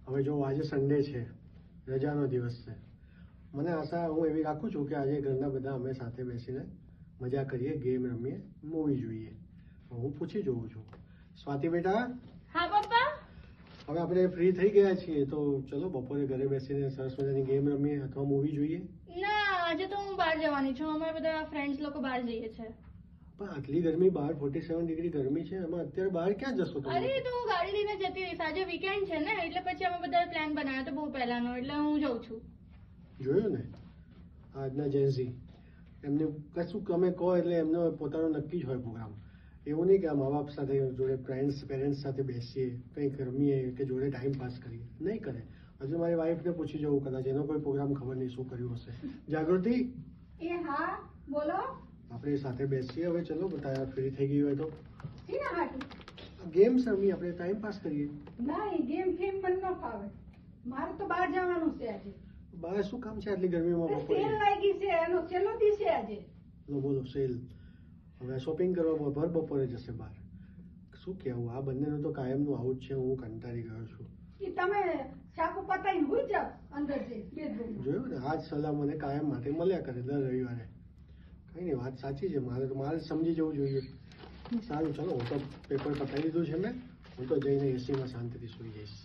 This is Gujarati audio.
હવે જો આજે સન્ડે છે, રજાનો દિવસ છે, મને આશા હું એવી રાખું છું કે આજે ઘરના બધા અમે સાથે બેસીને મજા કરીએ, ગેમ રમીએ, મૂવી જોઈએ. હું પૂછી જોઉં છું. સ્વાતિ બેટા. હા પપ્પા. હવે આપણે ફ્રી થઈ ગયા છીએ તો ચલો બપોરે ઘરે બેસીને સરસ મજાની ગેમ રમીએ અથવા મૂવી જોઈએ. ના, આજે તો હું બહાર જવાની છું. અમે બધા ફ્રેન્ડ્સ લોકો બહાર જઈએ છે. પણ આટલી ગરમી, બહાર 47 ડિગ્રી ગરમી છે, એમાં અત્યારે બહાર ક્યાં જશો તમે? અરે તો હું ગાડી લઈને જતી રહીશ. આજે વીકેન્ડ છે ને, એટલે પછી અમે બધા પ્લાન બનાવ્યો તો બહુ પહેલાનો, એટલે હું જઉં છું. જોયું ને આજના જેન્ઝી, એમને કશું તમે કહો એટલે એમનો પોતાનો નક્કી જ હોય પ્રોગ્રામ. એવું નહીં કે આ મા બાપ સાથે જોડે પેરેન્ટ્સ સાથે બેસીએ, કંઈક રમીએ કે જોડે ટાઈમ પાસ કરીએ, નહીં કરે. હજુ મારી વાઈફને પૂછી જવું, કદાચ એનો કોઈ પ્રોગ્રામ ખબર નહીં શું કર્યું હશે. જાગૃતિ. હા બોલો. આપણે સાથે બેસીએ હવે, ચલો બધા ફ્રી થઈ ગઈ હોય તો. શીના હાટુ? ગેમ્સ રમીએ, આપણે ટાઈમ પાસ કરીએ. નહીં, ગેમ ફેમ મને ન ફાવે. મારે તો બહાર જવાનું છે આજે. બહાર શું કામ છે આટલી ગરમીમાં? સેલ લાગી છે, એનો છેલ્લો દિવસ છે આજે. બોલો સેલ. હવે શોપિંગ કરવા ભર બપોરે જશે બહાર. શું કહેવું, આ બંનેનું તો કાયમનું આવું જ છે. હું કંટાળી ગયો છું. એ તમે ચાકુ પતાઈને હુઈ જાવ અંદર જઈ બેડરૂમ. જોયું ને, આ જ સલાહ મને કાયમ માટે મળ્યા કરે દર રવિવારે. કઈ નહીં, વાત સાચી છે. મારે સમજી જવું જોઈએ. સારું, ચલો હું તો પેપર પતાવી દીધું છે મેં. હું તો જઈને એસીમાં શાંતિથી સુઈ જઈશ.